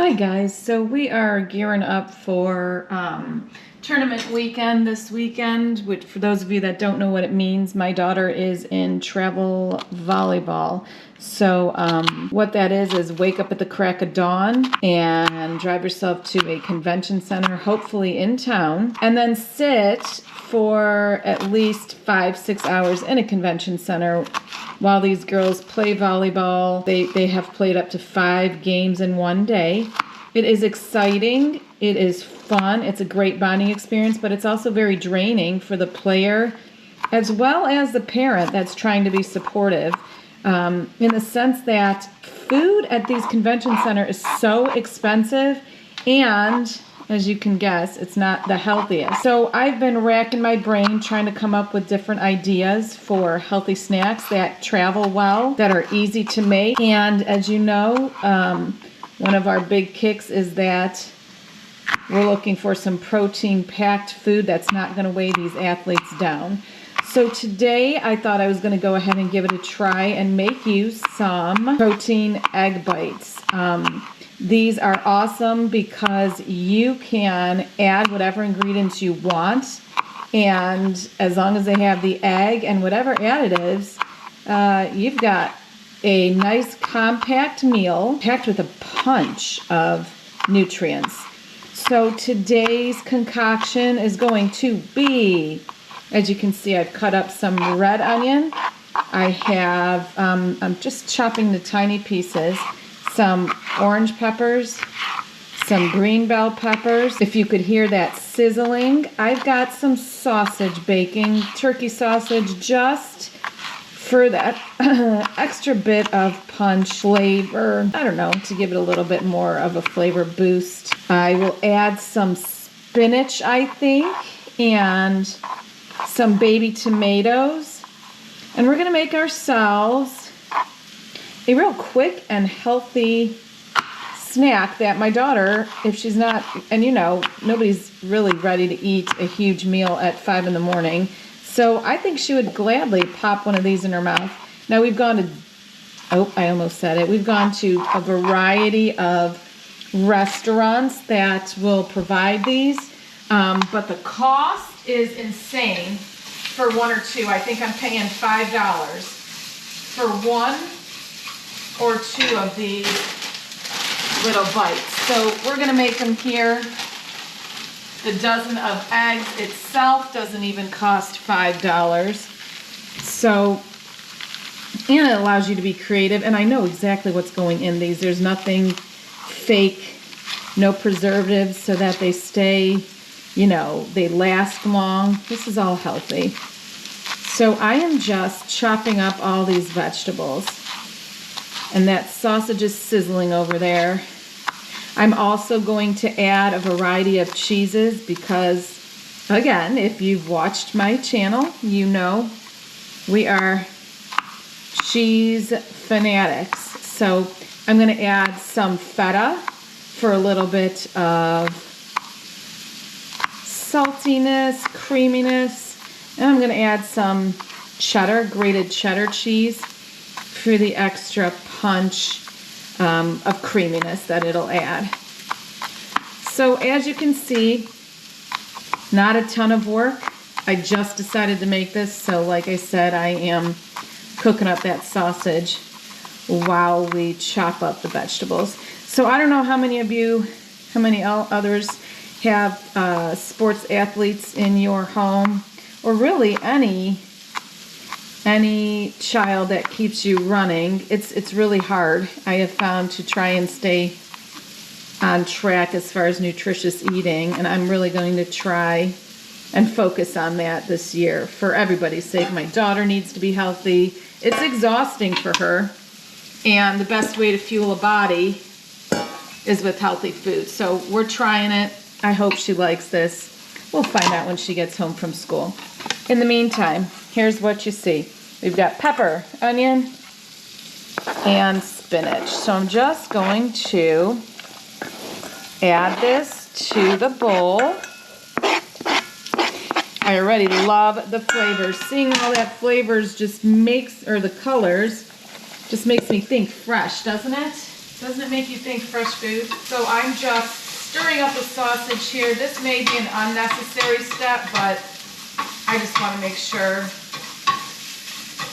Hi guys, so we are gearing up for tournament weekend this weekend, which for those of you that don't know what it means, my daughter is in travel volleyball. So what that is wake up at the crack of dawn and drive yourself to a convention center, hopefully in town, and then sit for at least 5-6 hours in a convention center while these girls play volleyball. They have played up to 5 games in one day. It is exciting. It is fun. It's a great bonding experience, but it's also very draining for the player as well as the parent that's trying to be supportive, in the sense that food at these convention center is so expensive, and as you can guess, it's not the healthiest. So I've been racking my brain trying to come up with different ideas for healthy snacks that travel well, that are easy to make. And as you know, one of our big kicks is that we're looking for some protein-packed food that's not going to weigh these athletes down. So today I thought I was going to go ahead and give it a try and make you some protein egg bites. These are awesome because you can add whatever ingredients you want, and as long as they have the egg and whatever additives, you've got a nice compact meal packed with a punch of nutrients. So today's concoction is going to be, as you can see, I've cut up some red onion. I have, I'm just chopping the tiny pieces, some orange peppers, some green bell peppers. If you could hear that sizzling, I've got some sausage baking, turkey sausage, just for that extra bit of punch flavor. I don't know, to give it a little bit more of a flavor boost. I will add some spinach, I think, and some baby tomatoes. And we're gonna make ourselves a real quick and healthy snack that my daughter, if she's not, and you know, nobody's really ready to eat a huge meal at 5 in the morning. So I think she would gladly pop one of these in her mouth. Now we've gone to, oh, I almost said it. We've gone to a variety of restaurants that will provide these, but the cost is insane for one or two. I think I'm paying $5 for one or two of these little bites. So we're gonna make them here. The dozen of eggs itself doesn't even cost $5. So, and it allows you to be creative, and I know exactly what's going in these. There's nothing fake, no preservatives, so that they stay, you know, they last long. This is all healthy. So I am just chopping up all these vegetables. And that sausage is sizzling over there. I'm also going to add a variety of cheeses because, again, if you've watched my channel, you know we are cheese fanatics. So I'm going to add some feta for a little bit of saltiness, creaminess, and I'm going to add some cheddar, grated cheddar cheese, for the extra punch of creaminess that it'll add. So as you can see, not a ton of work. I just decided to make this, so like I said, I am cooking up that sausage while we chop up the vegetables. So I don't know how many of you, how many others have sports athletes in your home, or really any child that keeps you running. It's really hard, I have found, to try and stay on track as far as nutritious eating, and I'm really going to try and focus on that this year for everybody's sake. My daughter needs to be healthy. It's exhausting for her, and the best way to fuel a body is with healthy food. So we're trying it. I hope she likes this. We'll find out when she gets home from school. In the meantime, here's what you see. We've got pepper, onion, and spinach. So I'm just going to add this to the bowl. I already love the flavors. Seeing all that flavors just makes, or the colors, just makes me think fresh, doesn't it? Doesn't it make you think fresh food? So I'm just stirring up the sausage here. This may be an unnecessary step, but I just want to make sure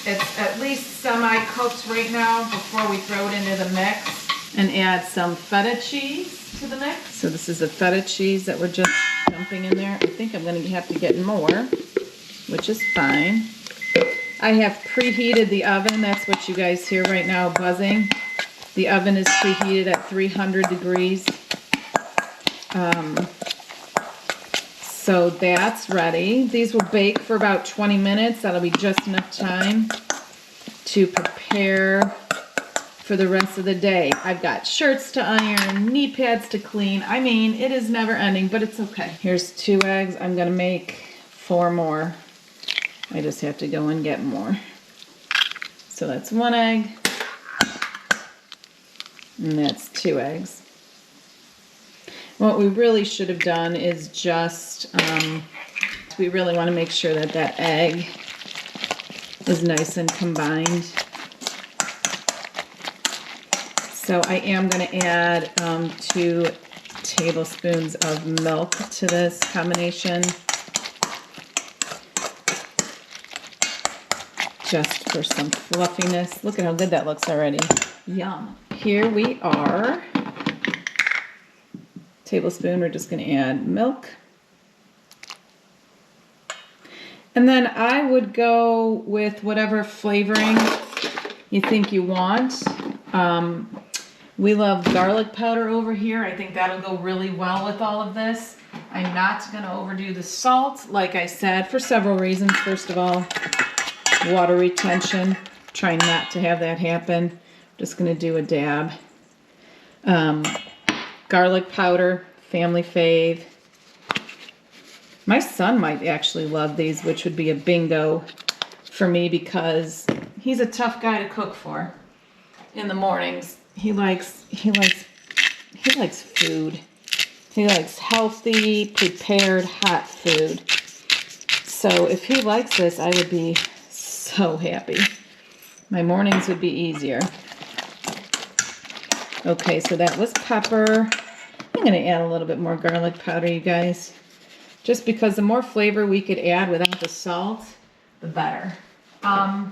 it's at least semi-cooked right now before we throw it into the mix. And add some feta cheese to the mix. So this is the feta cheese that we're just dumping in there. I think I'm going to have to get more, which is fine. I have preheated the oven. That's what you guys hear right now buzzing. The oven is preheated at 300 degrees. So that's ready. These will bake for about 20 minutes. That'll be just enough time to prepare for the rest of the day. I've got shirts to iron, knee pads to clean. I mean, it is never ending, but it's okay. Here's 2 eggs. I'm gonna make 4 more. I just have to go and get more. So that's 1 egg, and that's 2 eggs. What we really should have done is just, we really wanna make sure that that egg is nice and combined. So I am going to add 2 tablespoons of milk to this combination, just for some fluffiness. Look at how good that looks already. Yum. Here we are. Tablespoon, we're just going to add milk. And then I would go with whatever flavoring you think you want. We love garlic powder over here. I think that'll go really well with all of this. I'm not going to overdo the salt, like I said, for several reasons. First of all, water retention. Trying not to have that happen. Just going to do a dab. Garlic powder, family fave. My son might actually love these, which would be a bingo for me because he's a tough guy to cook for in the mornings. He likes food. He likes healthy, prepared, hot food. So if he likes this, I would be so happy. My mornings would be easier. Okay, so that was pepper. I'm going to add a little bit more garlic powder, you guys. Just because the more flavor we could add without the salt, the better. I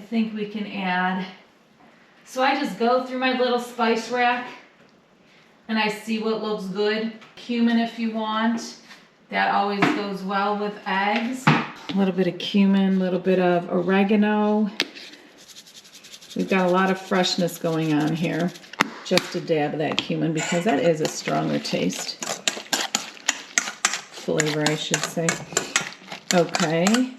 think we can add... So I just go through my little spice rack and I see what looks good. Cumin if you want. That always goes well with eggs. A little bit of cumin, a little bit of oregano. We've got a lot of freshness going on here. Just a dab of that cumin because that is a stronger taste. Flavor, I should say. Okay.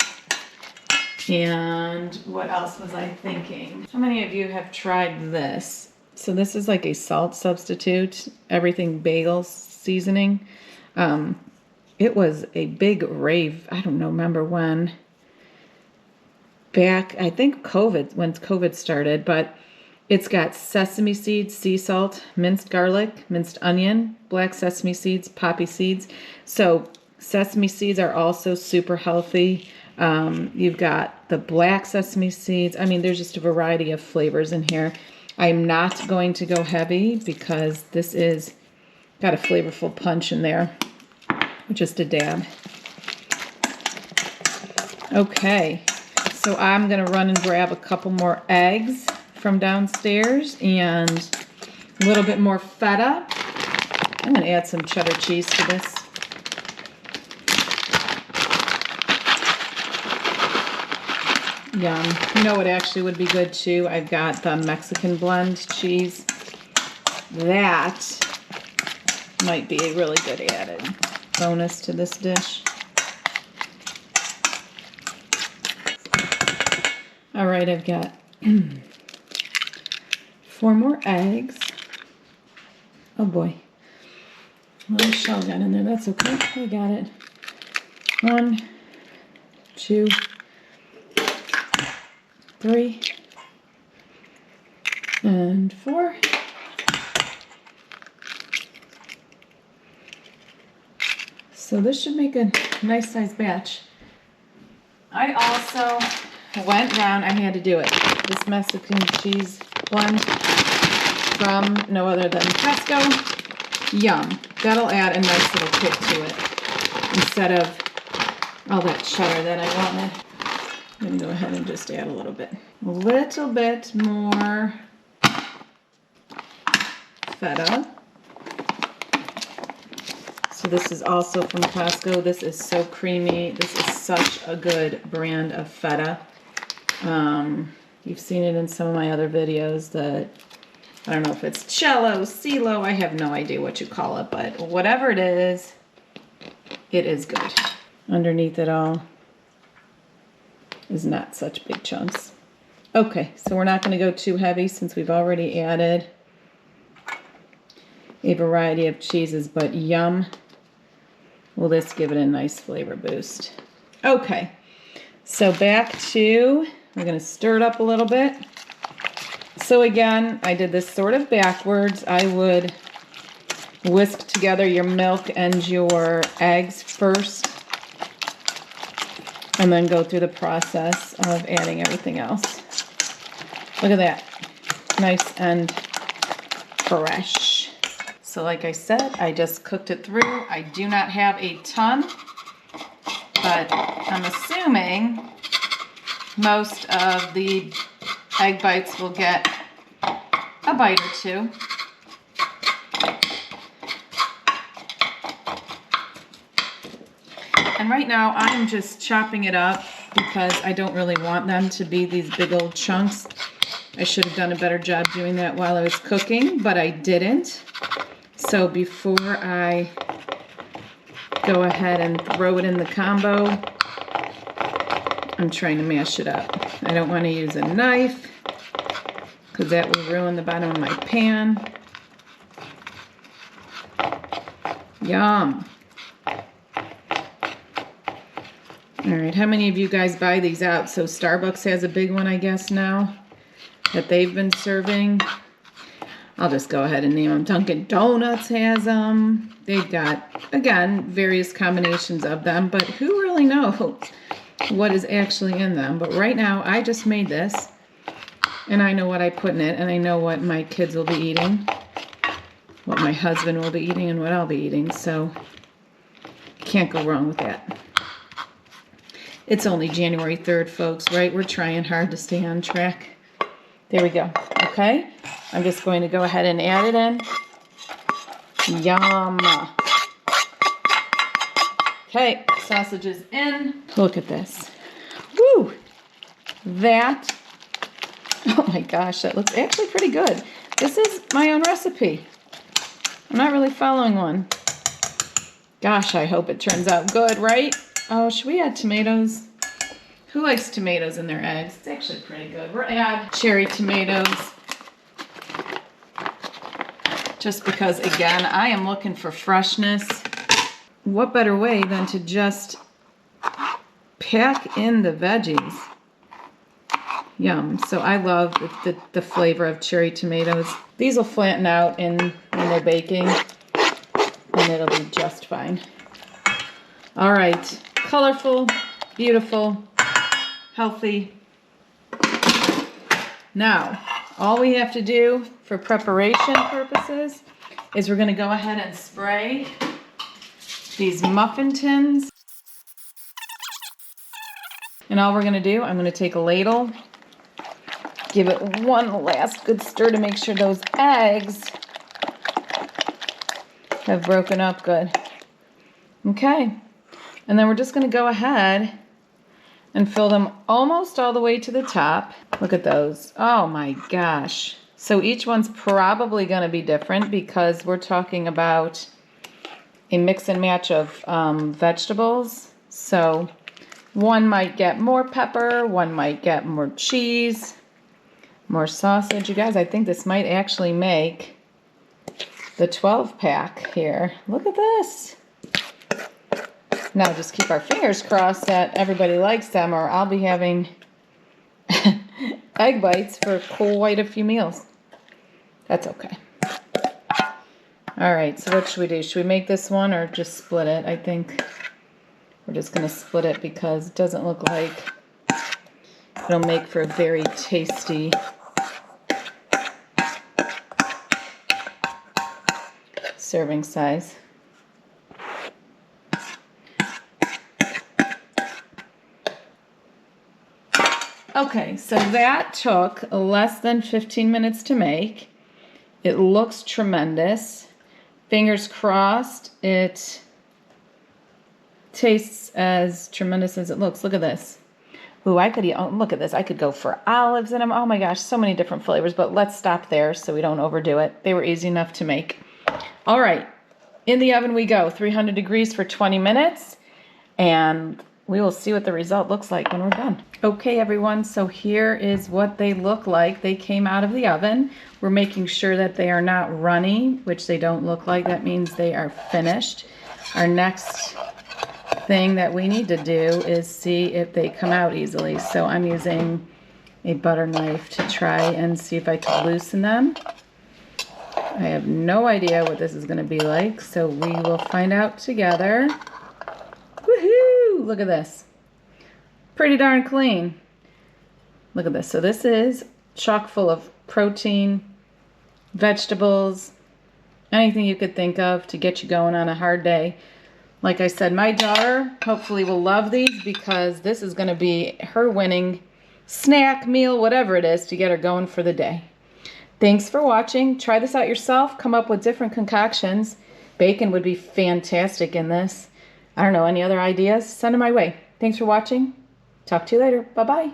And what else was I thinking? How many of you have tried this? So this is like a salt substitute, everything bagel seasoning. It was a big rave. I don't know, remember when. Back, I think when COVID started, but it's got sesame seeds, sea salt, minced garlic, minced onion, black sesame seeds, poppy seeds. So sesame seeds are also super healthy. You've got the black sesame seeds. I mean, there's just a variety of flavors in here. I'm not going to go heavy because this is got a flavorful punch in there. Just a dab. Okay, so I'm going to run and grab a couple more eggs from downstairs and a little bit more feta. I'm going to add some cheddar cheese to this. Yum. You know what actually would be good too? I've got the Mexican blend cheese. That might be a really good added bonus to this dish. All right, I've got 4 more eggs. Oh boy. A little shell got in there. That's okay. I got it. 1, 2, 3, and 4. So this should make a nice sized batch. I also went down, I had to do it, this Mexican cheese blend. from no other than Costco. Yum. That'll add a nice little kick to it instead of all that cheddar that I wanted. I'm going to go ahead and just add a little bit more feta. So this is also from Costco. This is so creamy. This is such a good brand of feta. You've seen it in some of my other videos that, I don't know if it's cello, CeeLo, I have no idea what you call it, but whatever it is good. Underneath it all is not such big chunks. Okay, so we're not going to go too heavy since we've already added a variety of cheeses, but yum. Will this give it a nice flavor boost? Okay, so back to, we're going to stir it up a little bit. So again, I did this sort of backwards. I would whisk together your milk and your eggs first, and then go through the process of adding everything else. Look at that, nice and fresh. So like I said, I just cooked it through. I do not have a ton, but I'm assuming most of the egg bites will get a bite or two. And right now I'm just chopping it up because I don't really want them to be these big old chunks. I should have done a better job doing that while I was cooking, but I didn't. So before I go ahead and throw it in the combo, I'm trying to mash it up. I don't want to use a knife because that will ruin the bottom of my pan. Yum. All right, how many of you guys buy these out? So Starbucks has a big one, I guess, now that they've been serving. I'll just go ahead and name them. Dunkin' Donuts has them. They've got, again, various combinations of them, but who really knows what is actually in them? But right now, I just made this, and I know what I put in it, and I know what my kids will be eating, what my husband will be eating, and what I'll be eating, so can't go wrong with that. It's only January 3rd, folks, right? We're trying hard to stay on track. There we go. Okay, I'm just going to go ahead and add it in. Yum. Okay, sausage is in. Look at this. Woo! That, oh my gosh, that looks actually pretty good. This is my own recipe. I'm not really following one. Gosh, I hope it turns out good, right? Oh, should we add tomatoes? Who likes tomatoes in their eggs? It's actually pretty good. We'll add cherry tomatoes. Just because, again, I am looking for freshness. What better way than to just pack in the veggies? Yum. So I love the flavor of cherry tomatoes. These will flatten out when they're baking, and it'll be just fine. All right. Colorful, beautiful, healthy. Now, all we have to do for preparation purposes is we're going to go ahead and spray these muffin tins. And all we're going to do, I'm going to take a ladle, give it one last good stir to make sure those eggs have broken up good. Okay. And then we're just going to go ahead and fill them almost all the way to the top. Look at those. Oh my gosh. So each one's probably going to be different because we're talking about a mix and match of vegetables. So one might get more pepper, one might get more cheese, more sausage. You guys, I think this might actually make the 12-pack here. Look at this. Now just keep our fingers crossed that everybody likes them, or I'll be having egg bites for quite a few meals. That's okay. All right, so what should we do? Should we make this one or just split it? I think we're just going to split it because it doesn't look like it'll make for a very tasty serving size. Okay, so that took less than 15 minutes to make. It looks tremendous. Fingers crossed it tastes as tremendous as it looks. Look at this. Ooh, I could eat, oh, look at this. I could go for olives in them. Oh my gosh, so many different flavors, but let's stop there so we don't overdo it. They were easy enough to make. All right, in the oven we go, 300 degrees for 20 minutes, and we will see what the result looks like when we're done. Okay, everyone, so here is what they look like. They came out of the oven. We're making sure that they are not runny, which they don't look like. That means they are finished. Our next thing that we need to do is see if they come out easily. So I'm using a butter knife to try and see if I can loosen them. I have no idea what this is going to be like, so we will find out together. Woohoo! Look at this. Pretty darn clean. Look at this. So this is chock full of protein, vegetables, anything you could think of to get you going on a hard day. Like I said, my daughter hopefully will love these because this is going to be her winning snack, meal, whatever it is to get her going for the day. Thanks for watching. Try this out yourself. Come up with different concoctions. Bacon would be fantastic in this. I don't know, any other ideas? Send them my way. Thanks for watching. Talk to you later. Bye-bye.